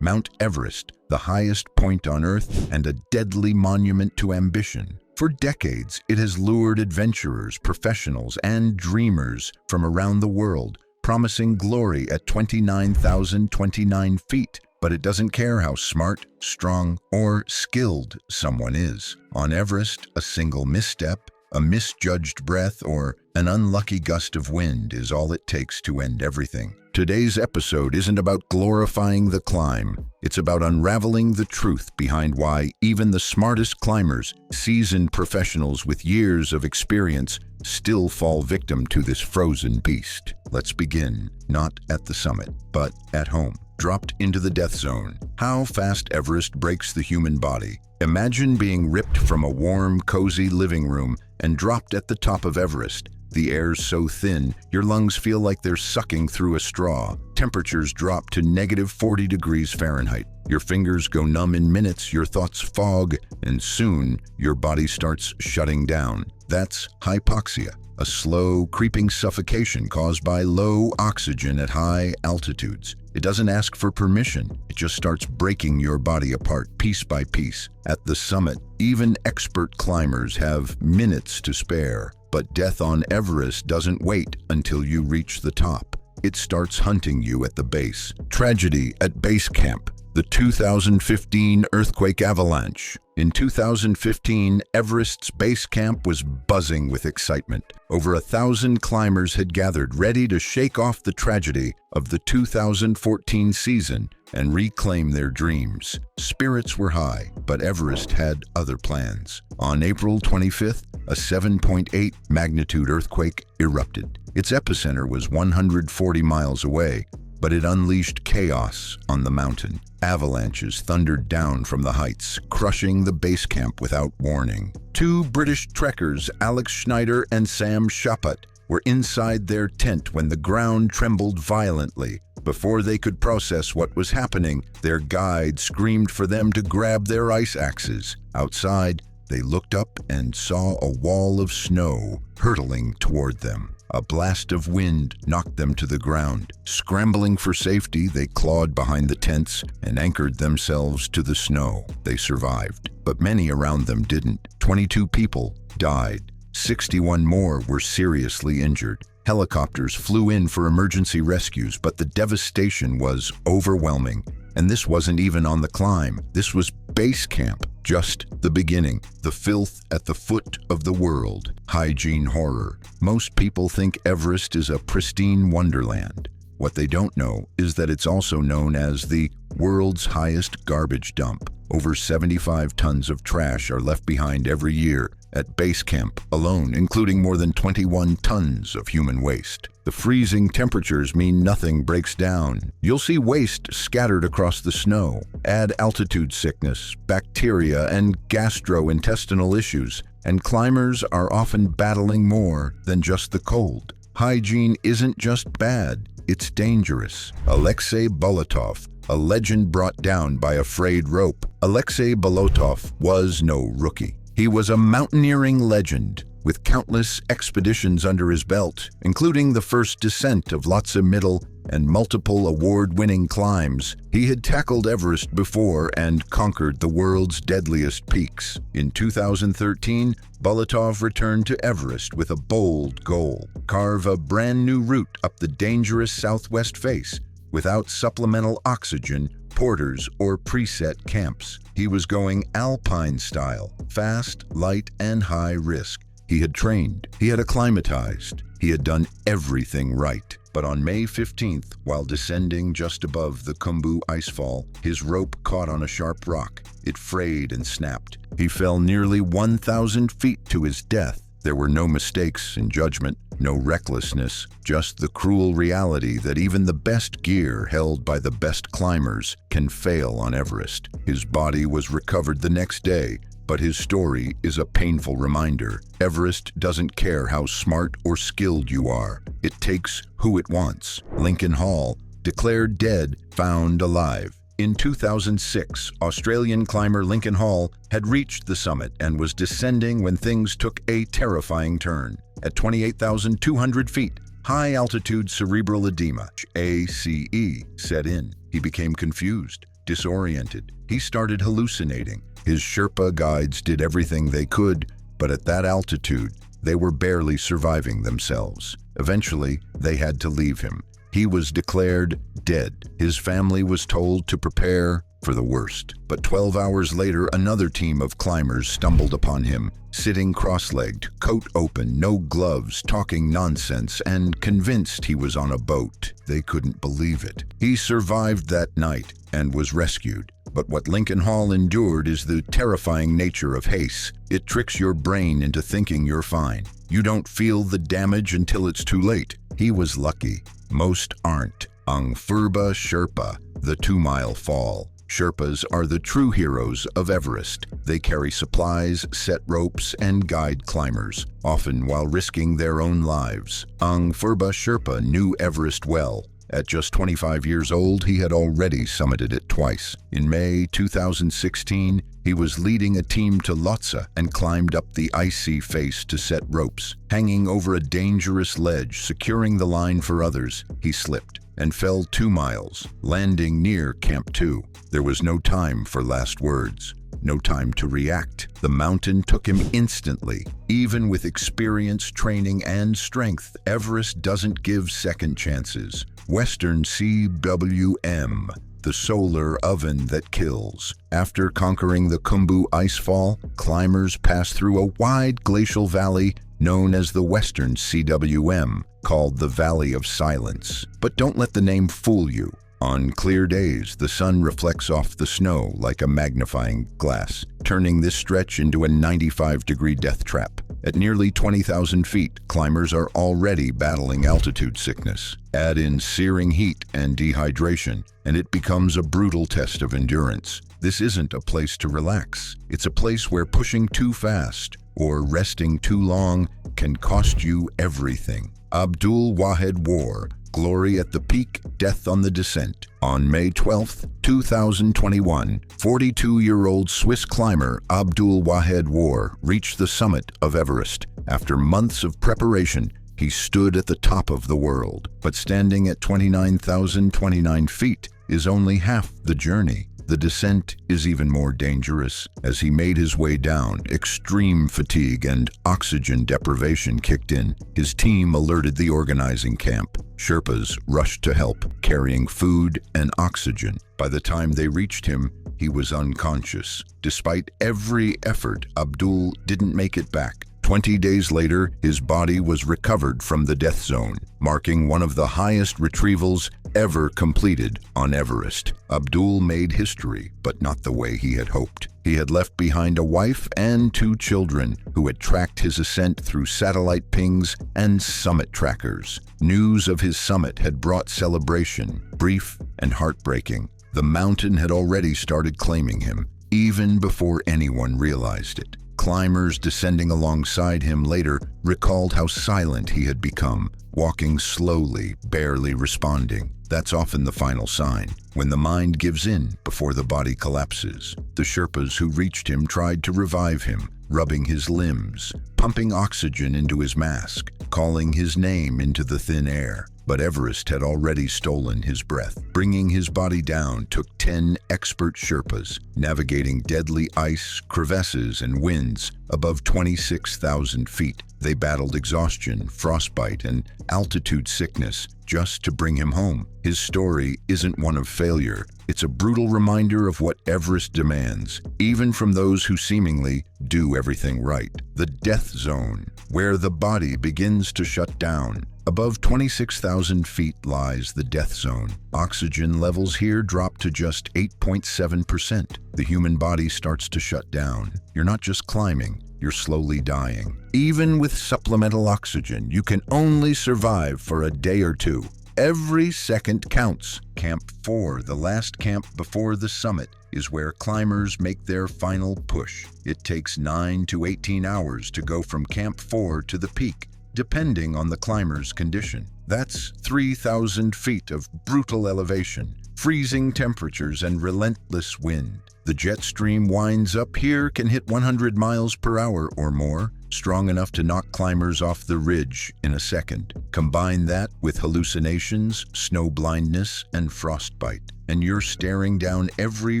Mount Everest, the highest point on Earth and a deadly monument to ambition. For decades, it has lured adventurers, professionals, and dreamers from around the world, promising glory at 29,029 feet. But it doesn't care how smart, strong, or skilled someone is. On Everest, a single misstep, a misjudged breath, or an unlucky gust of wind is all it takes to end everything. Today's episode isn't about glorifying the climb. It's about unraveling the truth behind why even the smartest climbers, seasoned professionals with years of experience, still fall victim to this frozen beast. Let's begin, not at the summit, but at home. Dropped into the death zone. How fast Everest breaks the human body. Imagine being ripped from a warm, cozy living room and dropped at the top of Everest. The air's so thin, your lungs feel like they're sucking through a straw. Temperatures drop to -40 degrees Fahrenheit. Your fingers go numb in minutes, your thoughts fog, and soon your body starts shutting down. That's hypoxia, a slow, creeping suffocation caused by low oxygen at high altitudes. It doesn't ask for permission. It just starts breaking your body apart piece by piece. At the summit, even expert climbers have minutes to spare. But death on Everest doesn't wait until you reach the top. It starts hunting you at the base. Tragedy at base camp. The 2015 earthquake avalanche. In 2015, Everest's base camp was buzzing with excitement. Over 1,000 climbers had gathered, ready to shake off the tragedy of the 2014 season and reclaim their dreams. Spirits were high, but Everest had other plans. On April 25th, a 7.8 magnitude earthquake erupted. Its epicenter was 140 miles away, but it unleashed chaos on the mountain. Avalanches thundered down from the heights, crushing the base camp without warning. Two British trekkers, Alex Schneider and Sam Shaput, were inside their tent when the ground trembled violently. Before they could process what was happening, their guide screamed for them to grab their ice axes. Outside, they looked up and saw a wall of snow hurtling toward them. A blast of wind knocked them to the ground. Scrambling for safety, they clawed behind the tents and anchored themselves to the snow. They survived, but many around them didn't. 22 people died. 61 more were seriously injured. Helicopters flew in for emergency rescues, but the devastation was overwhelming. And this wasn't even on the climb. This was base camp, just the beginning. The filth at the foot of the world. Hygiene horror. Most people think Everest is a pristine wonderland. What they don't know is that it's also known as the world's highest garbage dump. Over 75 tons of trash are left behind every year at base camp alone, including more than 21 tons of human waste. The freezing temperatures mean nothing breaks down. You'll see waste scattered across the snow. Add altitude sickness, bacteria, and gastrointestinal issues, and climbers are often battling more than just the cold. Hygiene isn't just bad, it's dangerous. Alexei Bolotov, a legend brought down by a frayed rope. Alexei Bolotov was no rookie. He was a mountaineering legend with countless expeditions under his belt, including the first descent of Lhotse Middle and multiple award-winning climbs. He had tackled Everest before and conquered the world's deadliest peaks. In 2013, Bolotov returned to Everest with a bold goal: carve a brand new route up the dangerous southwest face without supplemental oxygen, porters, or preset camps. He was going alpine style, fast, light, and high risk. He had trained, he had acclimatized, he had done everything right. But on May 15th, while descending just above the Khumbu icefall, his rope caught on a sharp rock. It frayed and snapped. He fell nearly 1,000 feet to his death. There were no mistakes in judgment, no recklessness, just the cruel reality that even the best gear held by the best climbers can fail on Everest. His body was recovered the next day, but his story is a painful reminder. Everest doesn't care how smart or skilled you are. It takes who it wants. Lincoln Hall, declared dead, found alive. In 2006, Australian climber Lincoln Hall had reached the summit and was descending when things took a terrifying turn. At 28,200 feet, high-altitude cerebral edema, ACE, set in. He became confused. Disoriented, he started hallucinating. His Sherpa guides did everything they could, but at that altitude, they were barely surviving themselves. Eventually, they had to leave him. He was declared dead. His family was told to prepare for the worst. But 12 hours later, another team of climbers stumbled upon him, sitting cross-legged, coat open, no gloves, talking nonsense, and convinced he was on a boat. They couldn't believe it. He survived that night and was rescued. But what Lincoln Hall endured is the terrifying nature of haste. It tricks your brain into thinking you're fine. You don't feel the damage until it's too late. He was lucky. Most aren't. Ngfurba Sherpa, the 2-mile fall. Sherpas are the true heroes of Everest. They carry supplies, set ropes, and guide climbers, often while risking their own lives. Ngfurba Sherpa knew Everest well. At just 25 years old, he had already summited it twice. In May 2016, he was leading a team to Lhotse and climbed up the icy face to set ropes. Hanging over a dangerous ledge, securing the line for others, he slipped and fell 2 miles, landing near Camp 2. There was no time for last words. No time to react. The mountain took him instantly. Even with experience, training, and strength, Everest doesn't give second chances. Western CWM, the solar oven that kills. After conquering the Khumbu icefall, climbers pass through a wide glacial valley known as the Western CWM, called the Valley of Silence. But don't let the name fool you. On clear days, the sun reflects off the snow like a magnifying glass, turning this stretch into a 95-degree death trap. At nearly 20,000 feet, climbers are already battling altitude sickness. Add in searing heat and dehydration, and it becomes a brutal test of endurance. This isn't a place to relax. It's a place where pushing too fast or resting too long can cost you everything. Abdul Wahed War, Glory at the Peak, Death on the Descent. On May 12, 2021, 42-year-old Swiss climber Abdul Wahed War reached the summit of Everest. After months of preparation, he stood at the top of the world. But standing at 29,029 feet is only half the journey. The descent is even more dangerous. As he made his way down, extreme fatigue and oxygen deprivation kicked in. His team alerted the organizing camp. Sherpas rushed to help, carrying food and oxygen. By the time they reached him, he was unconscious. Despite every effort, Abdul didn't make it back. 20 days later, his body was recovered from the death zone, marking one of the highest retrievals ever completed on Everest. Abdul made history, but not the way he had hoped. He had left behind a wife and 2 children who had tracked his ascent through satellite pings and summit trackers. News of his summit had brought celebration, brief and heartbreaking. The mountain had already started claiming him, even before anyone realized it. Climbers descending alongside him later recalled how silent he had become, walking slowly, barely responding. That's often the final sign, when the mind gives in before the body collapses. The Sherpas who reached him tried to revive him, rubbing his limbs, pumping oxygen into his mask, calling his name into the thin air. But Everest had already stolen his breath. Bringing his body down took 10 expert Sherpas, navigating deadly ice, crevasses, and winds above 26,000 feet. They battled exhaustion, frostbite, and altitude sickness just to bring him home. His story isn't one of failure. It's a brutal reminder of what Everest demands, even from those who seemingly do everything right. The death zone, where the body begins to shut down. Above 26,000 feet lies the death zone. Oxygen levels here drop to just 8.7%. The human body starts to shut down. You're not just climbing, you're slowly dying. Even with supplemental oxygen, you can only survive for a day or two. Every second counts. Camp 4, the last camp before the summit, is where climbers make their final push. It takes 9 to 18 hours to go from Camp 4 to the peak, depending on the climber's condition. That's 3,000 feet of brutal elevation, freezing temperatures, and relentless wind. The jet stream winds up here can hit 100 miles per hour or more, strong enough to knock climbers off the ridge in a second. Combine that with hallucinations, snow blindness, and frostbite, and you're staring down every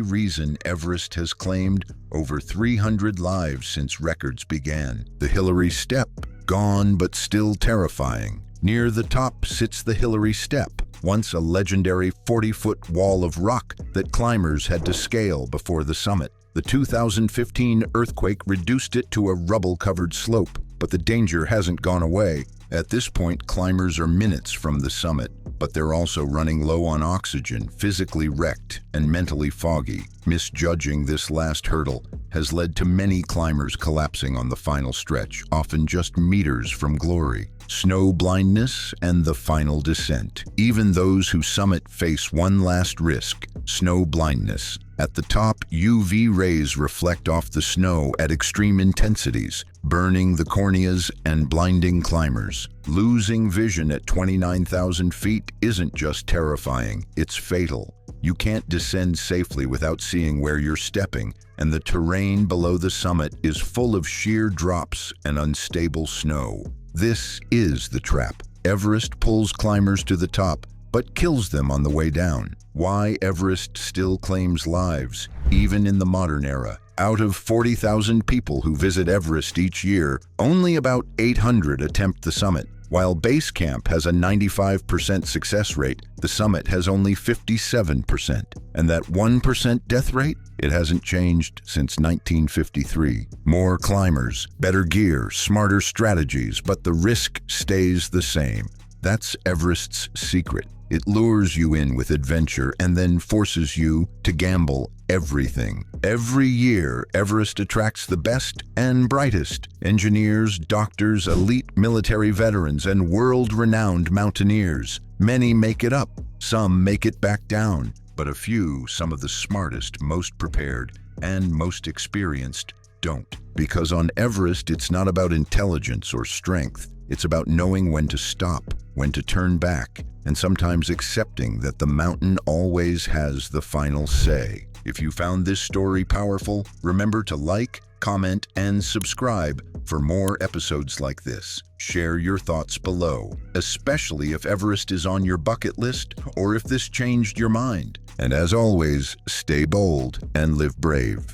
reason Everest has claimed over 300 lives since records began. The Hillary Step, gone but still terrifying. Near the top sits the Hillary Step, once a legendary 40-foot wall of rock that climbers had to scale before the summit. The 2015 earthquake reduced it to a rubble-covered slope, but the danger hasn't gone away. At this point, climbers are minutes from the summit, but they're also running low on oxygen, physically wrecked, and mentally foggy. Misjudging this last hurdle has led to many climbers collapsing on the final stretch, often just meters from glory. Snow blindness and the final descent. Even those who summit face one last risk: snow blindness. At the top, UV rays reflect off the snow at extreme intensities, burning the corneas and blinding climbers. Losing vision at 29,000 feet isn't just terrifying, it's fatal. You can't descend safely without seeing where you're stepping, and the terrain below the summit is full of sheer drops and unstable snow. This is the trap. Everest pulls climbers to the top, but kills them on the way down. Why Everest still claims lives, even in the modern era. Out of 40,000 people who visit Everest each year, only about 800 attempt the summit. While base camp has a 95% success rate, the summit has only 57%. And that 1% death rate? It hasn't changed since 1953. More climbers, better gear, smarter strategies, but the risk stays the same. That's Everest's secret. It lures you in with adventure and then forces you to gamble everything. Every year, Everest attracts the best and brightest: engineers, doctors, elite military veterans, and world-renowned mountaineers. Many make it up, some make it back down, but a few, some of the smartest, most prepared, and most experienced, don't. Because on Everest, it's not about intelligence or strength. It's about knowing when to stop, when to turn back, and sometimes accepting that the mountain always has the final say. If you found this story powerful, remember to like, comment, and subscribe for more episodes like this. Share your thoughts below, especially if Everest is on your bucket list or if this changed your mind. And as always, stay bold and live brave.